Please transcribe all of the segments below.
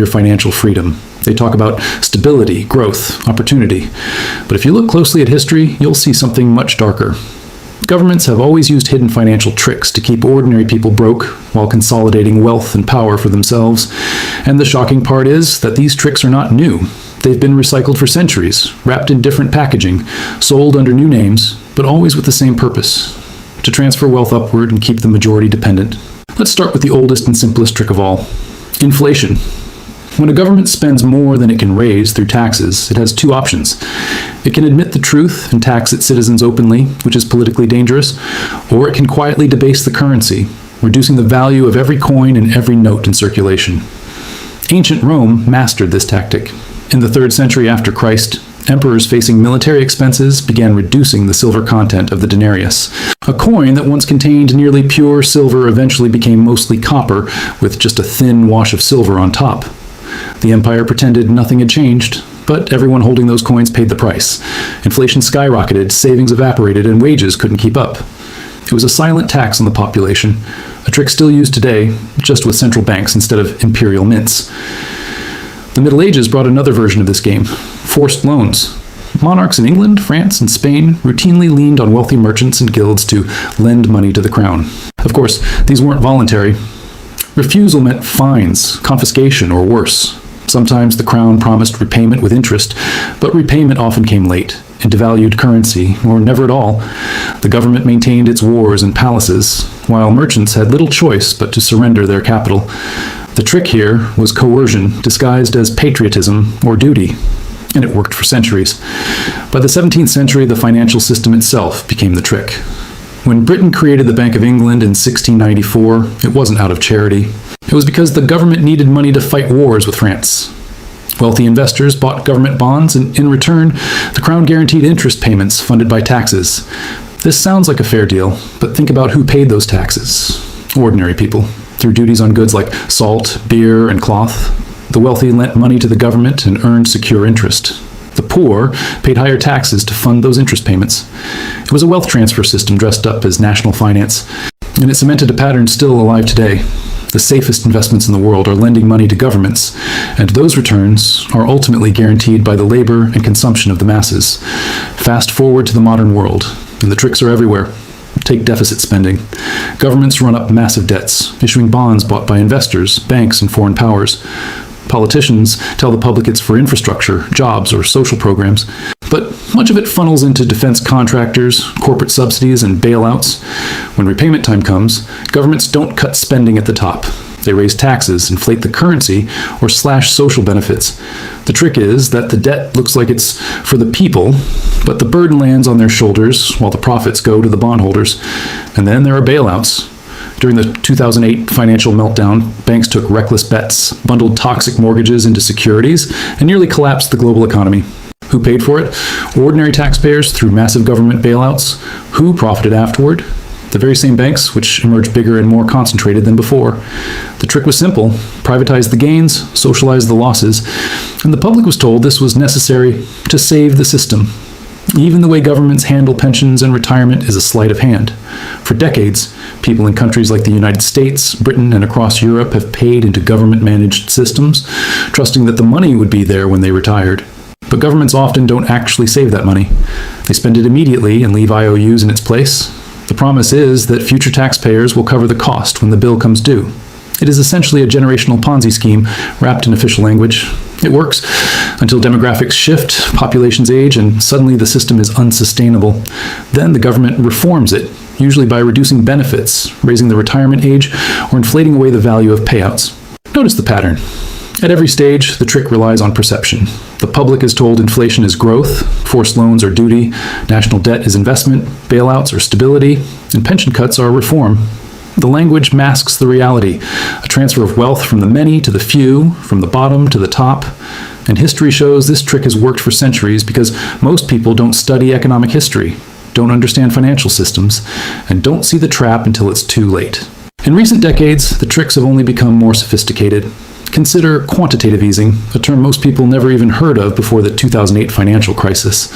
your financial freedom. They talk about stability, growth, opportunity. But if you look closely at history, you'll see something much darker. Governments have always used hidden financial tricks to keep ordinary people broke while consolidating wealth and power for themselves. And the shocking part is that these tricks are not new. They've been recycled for centuries, wrapped in different packaging, sold under new names, but always with the same purpose: to transfer wealth upward and keep the majority dependent. Let's start with the oldest and simplest trick of all: inflation. When a government spends more than it can raise through taxes, it has two options. It can admit the truth and tax its citizens openly, which is politically dangerous, or it can quietly debase the currency, reducing the value of every coin and every note in circulation. Ancient Rome mastered this tactic. In the 3rd century after Christ, emperors facing military expenses began reducing the silver content of the denarius. A coin that once contained nearly pure silver eventually became mostly copper, with just a thin wash of silver on top. The empire pretended nothing had changed, but everyone holding those coins paid the price. Inflation skyrocketed, savings evaporated, and wages couldn't keep up. It was a silent tax on the population, a trick still used today, just with central banks instead of imperial mints. The Middle Ages brought another version of this game: forced loans. Monarchs in England, France, and Spain routinely leaned on wealthy merchants and guilds to lend money to the crown. Of course, these weren't voluntary. Refusal meant fines, confiscation, or worse. Sometimes the crown promised repayment with interest, but repayment often came late, in devalued currency, or never at all. The government maintained its wars and palaces, while merchants had little choice but to surrender their capital. The trick here was coercion, disguised as patriotism or duty, and it worked for centuries. By the 17th century, the financial system itself became the trick. When Britain created the Bank of England in 1694, it wasn't out of charity. It was because the government needed money to fight wars with France. Wealthy investors bought government bonds, and in return, the crown guaranteed interest payments funded by taxes. This sounds like a fair deal, but think about who paid those taxes. Ordinary people, through duties on goods like salt, beer, and cloth. The wealthy lent money to the government and earned secure interest. The poor paid higher taxes to fund those interest payments. It was a wealth transfer system dressed up as national finance, and it cemented a pattern still alive today. The safest investments in the world are lending money to governments, and those returns are ultimately guaranteed by the labor and consumption of the masses. Fast forward to the modern world, and the tricks are everywhere. Take deficit spending. Governments run up massive debts, issuing bonds bought by investors, banks, and foreign powers. Politicians tell the public it's for infrastructure, jobs, or social programs, but much of it funnels into defense contractors, corporate subsidies, and bailouts. When repayment time comes, governments don't cut spending at the top. They raise taxes, inflate the currency, or slash social benefits. The trick is that the debt looks like it's for the people, but the burden lands on their shoulders while the profits go to the bondholders. And then there are bailouts. During the 2008 financial meltdown, banks took reckless bets, bundled toxic mortgages into securities, and nearly collapsed the global economy. Who paid for it? Ordinary taxpayers through massive government bailouts. Who profited afterward? The very same banks, which emerged bigger and more concentrated than before. The trick was simple: privatize the gains, socialize the losses, and the public was told this was necessary to save the system. Even the way governments handle pensions and retirement is a sleight of hand. For decades, people in countries like the United States, Britain, and across Europe have paid into government-managed systems, trusting that the money would be there when they retired. But governments often don't actually save that money. They spend it immediately and leave IOUs in its place. The promise is that future taxpayers will cover the cost when the bill comes due. It is essentially a generational Ponzi scheme wrapped in official language. It works until demographics shift, populations age, and suddenly the system is unsustainable. Then the government reforms it, usually by reducing benefits, raising the retirement age, or inflating away the value of payouts. Notice the pattern. At every stage, the trick relies on perception. The public is told inflation is growth, forced loans are duty, national debt is investment, bailouts are stability, and pension cuts are reform. The language masks the reality, a transfer of wealth from the many to the few, from the bottom to the top. And history shows this trick has worked for centuries because most people don't study economic history, don't understand financial systems, and don't see the trap until it's too late. In recent decades, the tricks have only become more sophisticated. Consider quantitative easing, a term most people never even heard of before the 2008 financial crisis.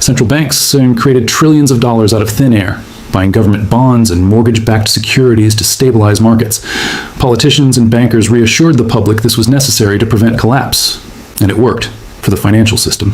Central banks created trillions of dollars out of thin air. buying government bonds and mortgage-backed securities to stabilize markets. Politicians and bankers reassured the public this was necessary to prevent collapse, and it worked for the financial system.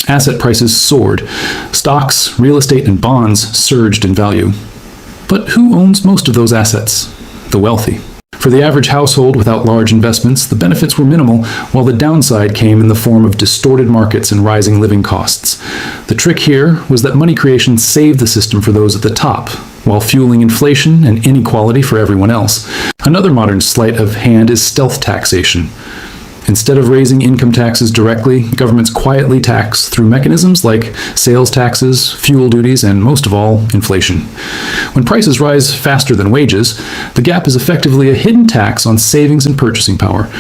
Asset prices soared. Stocks, real estate, and bonds surged in value. But who owns most of those assets? The wealthy. For the average household without large investments, the benefits were minimal, while the downside came in the form of distorted markets and rising living costs. The trick here was that money creation saved the system for those at the top, while fueling inflation and inequality for everyone else. Another modern sleight of hand is stealth taxation. Instead of raising income taxes directly, governments quietly tax through mechanisms like sales taxes, fuel duties, and most of all, inflation. When prices rise faster than wages, the gap is effectively a hidden tax on savings and purchasing power.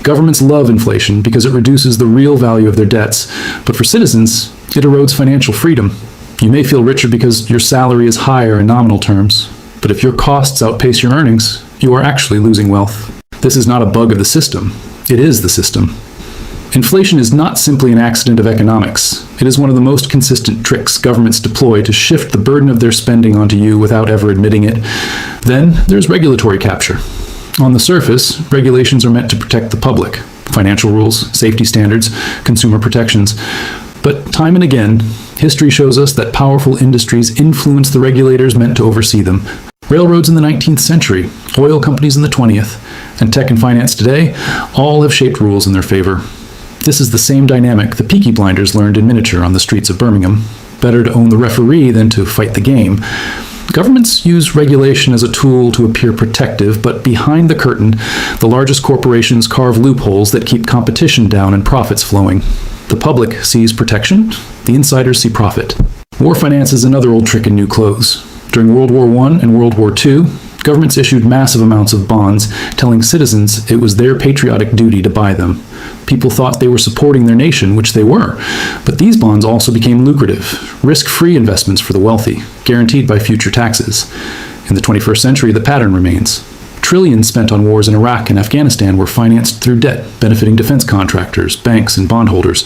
Governments love inflation because it reduces the real value of their debts, but for citizens, it erodes financial freedom. You may feel richer because your salary is higher in nominal terms, but if your costs outpace your earnings, you are actually losing wealth. This is not a bug of the system. It is the system. Inflation is not simply an accident of economics. It is one of the most consistent tricks governments deploy to shift the burden of their spending onto you without ever admitting it. Then there's regulatory capture. On the surface, regulations are meant to protect the public. Financial rules, safety standards, consumer protections. But time and again, history shows us that powerful industries influence the regulators meant to oversee them. Railroads in the 19th century, oil companies in the 20th, and tech and finance today all have shaped rules in their favor. This is the same dynamic the Peaky Blinders learned in miniature on the streets of Birmingham. Better to own the referee than to fight the game. Governments use regulation as a tool to appear protective, but behind the curtain, the largest corporations carve loopholes that keep competition down and profits flowing. The public sees protection, the insiders see profit. War finance is another old trick in new clothes. During World War I and World War II, governments issued massive amounts of bonds, telling citizens it was their patriotic duty to buy them. People thought they were supporting their nation, which they were, but these bonds also became lucrative, risk-free investments for the wealthy, guaranteed by future taxes. In the 21st century, the pattern remains. Trillions spent on wars in Iraq and Afghanistan were financed through debt, benefiting defense contractors, banks, and bondholders,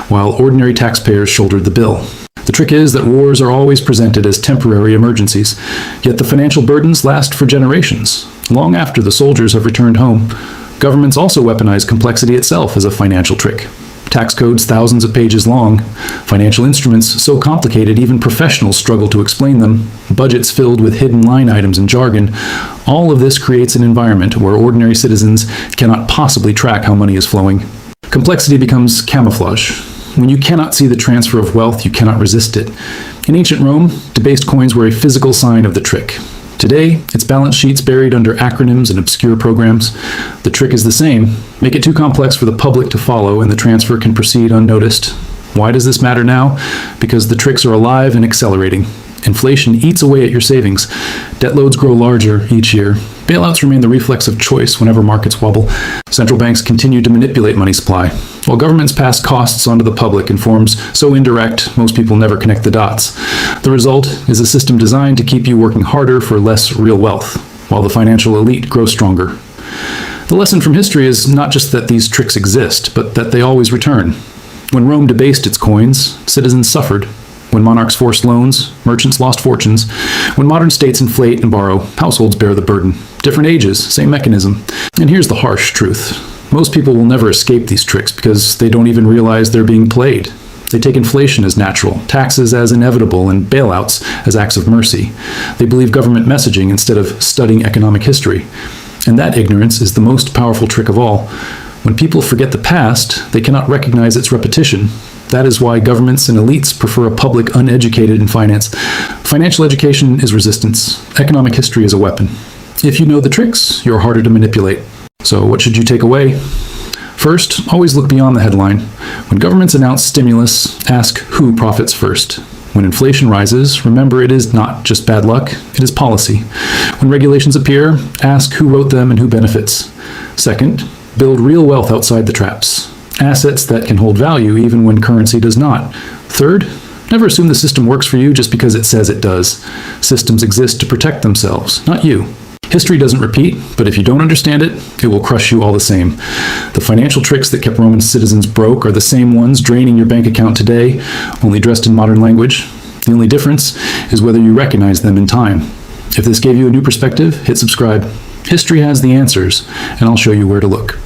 while ordinary taxpayers shouldered the bill. The trick is that wars are always presented as temporary emergencies, yet the financial burdens last for generations, long after the soldiers have returned home. Governments also weaponize complexity itself as a financial trick. Tax codes thousands of pages long, financial instruments so complicated even professionals struggle to explain them, budgets filled with hidden line items and jargon. All of this creates an environment where ordinary citizens cannot possibly track how money is flowing. Complexity becomes camouflage. When you cannot see the transfer of wealth, you cannot resist it. In ancient Rome, debased coins were a physical sign of the trick. Today, it's balance sheets buried under acronyms and obscure programs. The trick is the same. Make it too complex for the public to follow, and the transfer can proceed unnoticed. Why does this matter now? Because the tricks are alive and accelerating. Inflation eats away at your savings. Debt loads grow larger each year. Bailouts remain the reflex of choice whenever markets wobble. Central banks continue to manipulate money supply, while governments pass costs onto the public in forms so indirect most people never connect the dots. The result is a system designed to keep you working harder for less real wealth, while the financial elite grows stronger. The lesson from history is not just that these tricks exist, but that they always return. When Rome debased its coins, citizens suffered. When monarchs forced loans, merchants lost fortunes. When modern states inflate and borrow, households bear the burden. Different ages, same mechanism. And here's the harsh truth. Most people will never escape these tricks because they don't even realize they're being played. They take inflation as natural, taxes as inevitable, and bailouts as acts of mercy. They believe government messaging instead of studying economic history. And that ignorance is the most powerful trick of all. When people forget the past, they cannot recognize its repetition. That is why governments and elites prefer a public uneducated in finance. Financial education is resistance. Economic history is a weapon. If you know the tricks, you're harder to manipulate. So what should you take away? First, always look beyond the headline. When governments announce stimulus, ask who profits first. When inflation rises, remember it is not just bad luck, it is policy. When regulations appear, ask who wrote them and who benefits. Second, build real wealth outside the traps. Assets that can hold value even when currency does not. Third, never assume the system works for you just because it says it does. Systems exist to protect themselves, not you. History doesn't repeat, but if you don't understand it, it will crush you all the same. The financial tricks that kept Roman citizens broke are the same ones draining your bank account today, only dressed in modern language. The only difference is whether you recognize them in time. If this gave you a new perspective, hit subscribe. History has the answers, and I'll show you where to look.